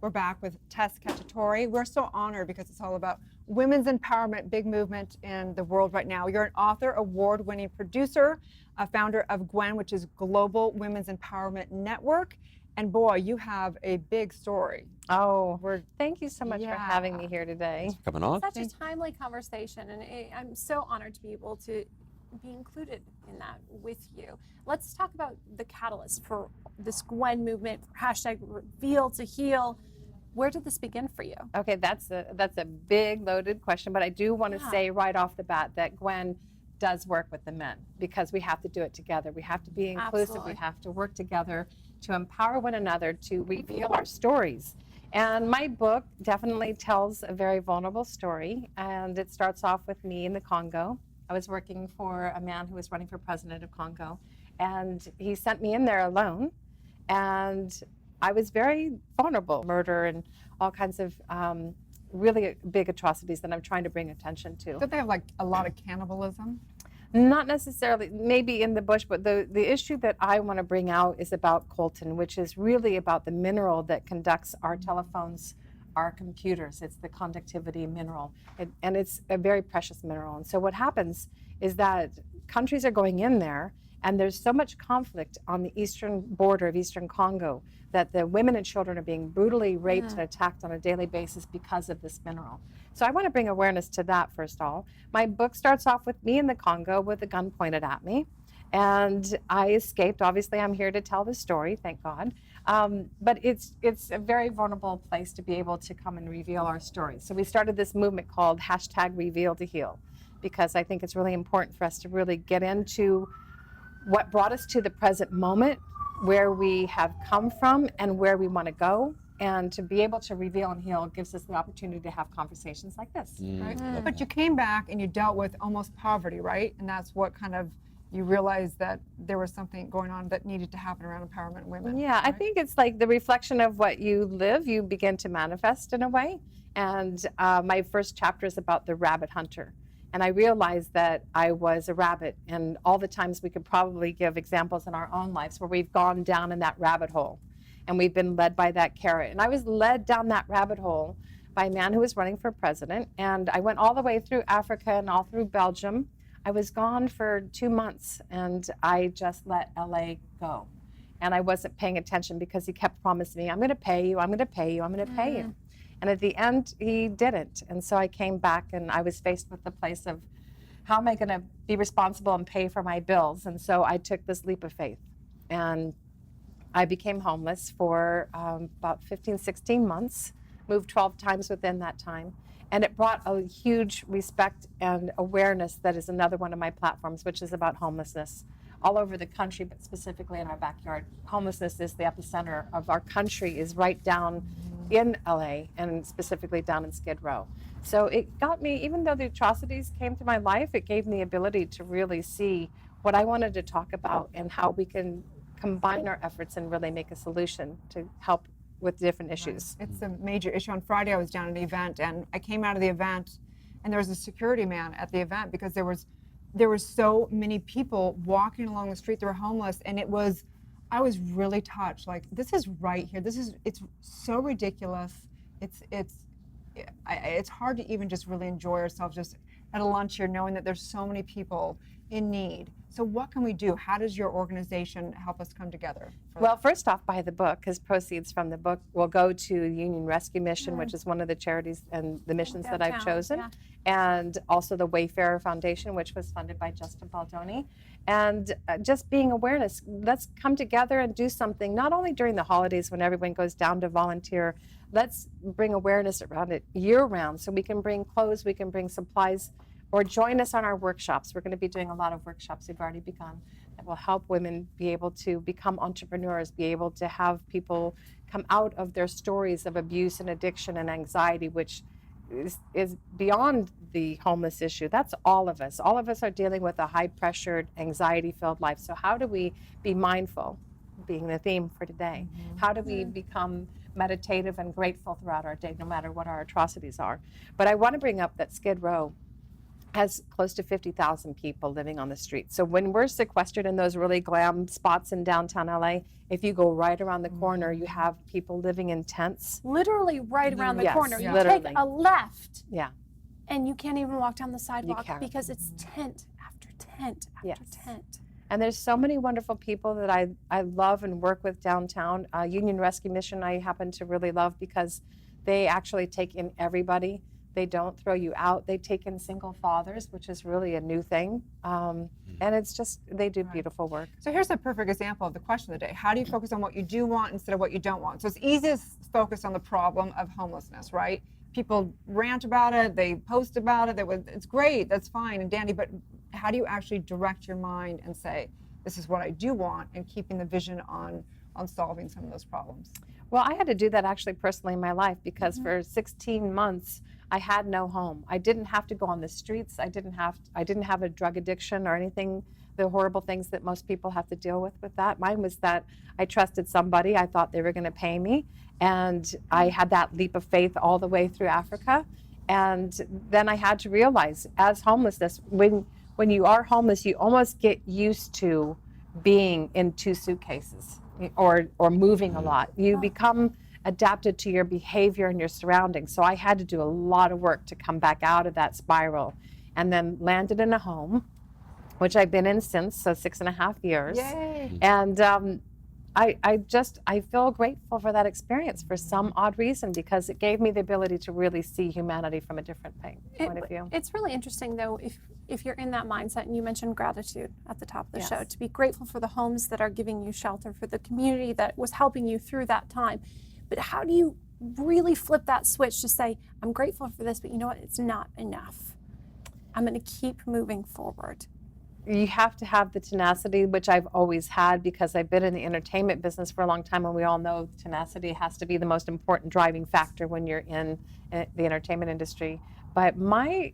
We're back with Tess Cacciatore. We're so honored because it's all about women's empowerment, big movement in the world right now. You're an author, award-winning producer, a founder of GWEN, which is Global Women's Empowerment Network. And boy, you have a big story. Oh, thank you so much for having me here today. Thanks for coming on. Such a timely conversation, and I'm so honored to be able to be included in that with you. Let's talk about the catalyst for this GWEN movement, hashtag Reveal to Heal. Where did this begin for you? Okay, that's a big loaded question, but I do want to say right off the bat that GWEN does work with the men because we have to do it together. We have to be inclusive. Absolutely. We have to work together to empower one another to reveal our stories. And my book definitely tells a very vulnerable story, and it starts off with me in the Congo. I was working for a man who was running for president of Congo, and he sent me in there alone, and I was very vulnerable, murder and all kinds of really big atrocities that I'm trying to bring attention to. Don't they have like a lot of cannibalism? Not necessarily, maybe in the bush, but the issue that I want to bring out is about coltan, which is really about the mineral that conducts our telephones, our computers. It's the conductivity mineral, and it's a very precious mineral. And so what happens is that countries are going in there, and there's so much conflict on the eastern border of eastern Congo that the women and children are being brutally raped and attacked on a daily basis because of this mineral. So I want to bring awareness to that first of all. My book starts off with me in the Congo with a gun pointed at me, and I escaped. Obviously, I'm here to tell the story, thank God. But it's a very vulnerable place to be able to come and reveal our stories. So we started this movement called hashtag Reveal to Heal, because I think it's really important for us to really get into what brought us to the present moment, where we have come from and where we want to go. And to be able to reveal and heal gives us the opportunity to have conversations like this. Right? But you came back and you dealt with almost poverty, right? And that's what kind of, you realized that there was something going on that needed to happen around empowerment of women. Yeah, right? I think it's like the reflection of what you live, you begin to manifest in a way. And my first chapter is about the rabbit hunter. And I realized that I was a rabbit, and all the times we could probably give examples in our own lives where we've gone down in that rabbit hole and we've been led by that carrot. And I was led down that rabbit hole by a man who was running for president, and I went all the way through Africa and all through Belgium. I was gone for 2 months, and I just let LA go. And I wasn't paying attention because he kept promising me, I'm gonna pay you, I'm gonna pay you, I'm gonna pay you. And at the end, he didn't. And so I came back and I was faced with the place of, how am I gonna be responsible and pay for my bills? And so I took this leap of faith. And I became homeless for about 15, 16 months, moved 12 times within that time. And it brought a huge respect and awareness that is another one of my platforms, which is about homelessness. All over the country, but specifically in our backyard. Homelessness is the epicenter of our country, is right down in LA and specifically down in Skid Row. So it got me, even though the atrocities came to my life, it gave me the ability to really see what I wanted to talk about and how we can combine our efforts and really make a solution to help with different issues. It's a major issue. On Friday, I was down at an event, and I came out of the event, and there was a security man at the event because there were so many people walking along the street that were homeless, and I was really touched. Like, this is right here. It's so ridiculous. It's hard to even just really enjoy ourselves just at a lunch here, knowing that there's so many people in need. So what can we do? How does your organization help us come together? Well, first off, buy the book, because proceeds from the book will go to the Union Rescue Mission, which is one of the charities and the missions that I've chosen, and also the Wayfarer Foundation, which was funded by Justin Baldoni. And just being awareness, let's come together and do something, not only during the holidays when everyone goes down to volunteer, let's bring awareness around it year-round, so we can bring clothes, we can bring supplies, or join us on our workshops. We're going to be doing a lot of workshops, we've already begun, that will help women be able to become entrepreneurs, be able to have people come out of their stories of abuse and addiction and anxiety, which is beyond the homeless issue. That's all of us. All of us are dealing with a high-pressured, anxiety-filled life. So how do we be mindful, being the theme for today? How do we become meditative and grateful throughout our day, no matter what our atrocities are? But I want to bring up that Skid Row has close to 50,000 people living on the street. So when we're sequestered in those really glam spots in downtown LA, if you go right around the corner, you have people living in tents. Literally right around the Yes, corner. You literally. take a left Yeah. and you can't even walk down the sidewalk can't. because it's tent after tent after Yes. tent. And there's so many wonderful people that I love and work with downtown. Union Rescue Mission I happen to really love because they actually take in everybody. They don't throw you out. They take in single fathers, which is really a new thing. And it's just, they do beautiful work. So here's a perfect example of the question of the day. How do you focus on what you do want instead of what you don't want? So it's easy to focus on the problem of homelessness, right? People rant about it, they post about it, it's great, that's fine and dandy, but how do you actually direct your mind and say, this is what I do want, and keeping the vision on solving some of those problems? Well, I had to do that actually personally in my life because for 16 months, I had no home. I didn't have to go on the streets. I didn't have a drug addiction or anything, the horrible things that most people have to deal with that. Mine was that I trusted somebody. I thought they were going to pay me. And I had that leap of faith all the way through Africa. And then I had to realize as homelessness, when you are homeless, you almost get used to being in 2 suitcases or moving a lot. You become adapted to your behavior and your surroundings. So I had to do a lot of work to come back out of that spiral, and then landed in a home, which I've been in since, so 6.5 years. Yay! And I feel grateful for that experience for some odd reason, because it gave me the ability to really see humanity from a different point of view. It's really interesting though, if you're in that mindset, and you mentioned gratitude at the top of the Yes. show, to be grateful for the homes that are giving you shelter, for the community that was helping you through that time. But how do you really flip that switch to say, I'm grateful for this, but you know what, it's not enough. I'm going to keep moving forward. You have to have the tenacity, which I've always had because I've been in the entertainment business for a long time, and we all know tenacity has to be the most important driving factor when you're in the entertainment industry. But my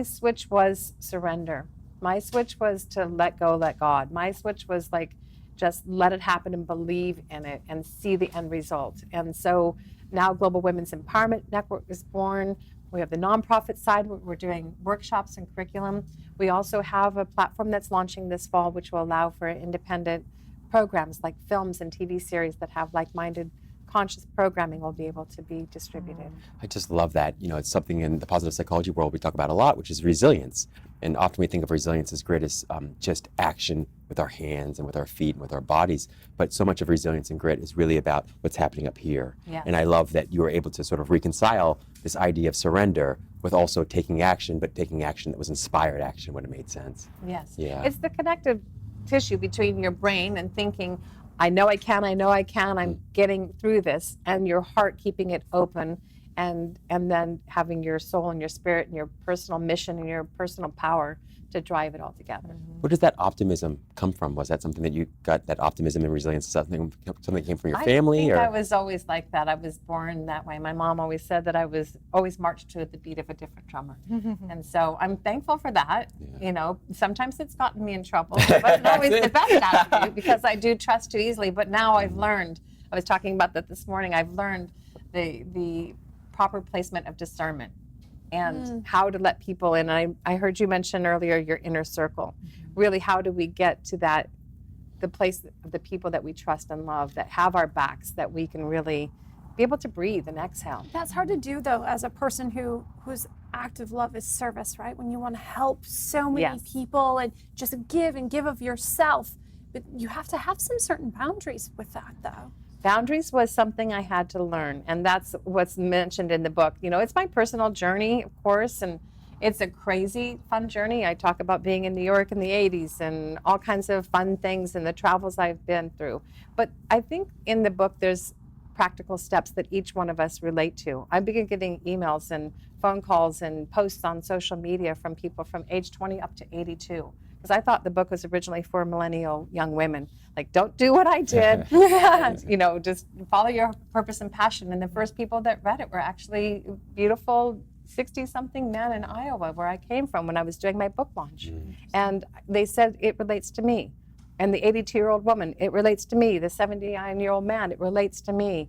switch was surrender. My switch was to let go, let God. My switch was like, just let it happen and believe in it and see the end result. And so now Global Women's Empowerment Network is born. We have the nonprofit side. We're doing workshops and curriculum. We also have a platform that's launching this fall, which will allow for independent programs like films and TV series that have like-minded conscious programming will be able to be distributed. I just love that. You know, it's something in the positive psychology world we talk about a lot, which is resilience. And often we think of resilience as grit as just action with our hands and with our feet and with our bodies. But so much of resilience and grit is really about what's happening up here. Yes. And I love that you were able to sort of reconcile this idea of surrender with also taking action, but taking action that was inspired action when it made sense. Yes. Yeah. It's the connective tissue between your brain and thinking, I know I can, I'm getting through this, and your heart keeping it open, and then having your soul and your spirit and your personal mission and your personal power to drive it all together. Where does that optimism come from? Was that something that you got, that optimism and resilience, something that came from your family? I think or? I was always like that. I was born that way. My mom always said that I was always marched to the beat of a different drummer. And so I'm thankful for that. Yeah. You know, sometimes it's gotten me in trouble. It wasn't always the best attitude because I do trust too easily. But now I've learned, I was talking about that this morning, I've learned the proper placement of discernment and how to let people in. I heard you mention earlier your inner circle. Really, how do we get to that, the place of the people that we trust and love, that have our backs, that we can really be able to breathe and exhale. That's hard to do though, as a person whose act of love is service, right? When you want to help so many Yes. people and just give and give of yourself. But you have to have some certain boundaries with that though. Boundaries was something I had to learn, and that's what's mentioned in the book. You know, it's my personal journey, of course, and it's a crazy fun journey. I talk about being in New York in the 80s and all kinds of fun things and the travels I've been through. But I think in the book there's practical steps that each one of us relate to. I began getting emails and phone calls and posts on social media from people from age 20 up to 82. Because I thought the book was originally for millennial young women. Like, don't do what I did. You know, just follow your purpose and passion. And the first people that read it were actually beautiful 60-something men in Iowa, where I came from when I was doing my book launch. And they said, it relates to me. And the 82-year-old woman, it relates to me. The 79-year-old man, it relates to me.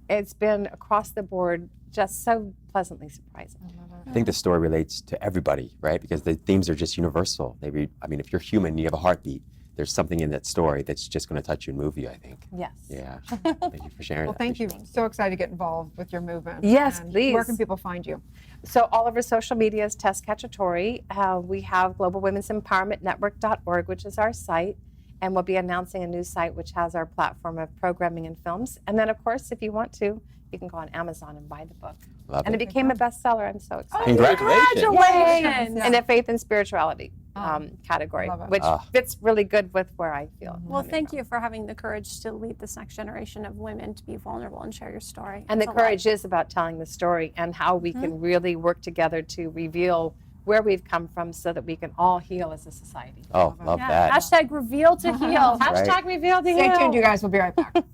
it's been across the board just so pleasantly surprising. I think the story relates to everybody, right? Because the themes are just universal. I mean, if you're human, you have a heartbeat. There's something in that story that's just going to touch you and move you, I think. Yes. Yeah. Thank you for sharing Well, that. thank you. Appreciate it. So excited to get involved with your movement. Yes, And please. Where can people find you? So all over social media is Tess Cacciatore. We have globalwomen'sempowermentnetwork.org, which is our site. And we'll be announcing a new site which has our platform of programming and films. And then, of course, if you want to, you can go on Amazon and buy the book. Love And it it. became a bestseller. I'm so excited. Congratulations. Congratulations. In the faith and spirituality Oh, category, love it. which fits really good with where I feel. Well, thank you for having the courage to lead this next generation of women to be vulnerable and share your story. And the It's a lot. courage is about telling the story and how we can really work together to reveal where we've come from so that we can all heal as a society. Oh, love Yeah. that. Hashtag reveal to heal. Right. Hashtag reveal to Stay heal. tuned, you guys. We'll be right back.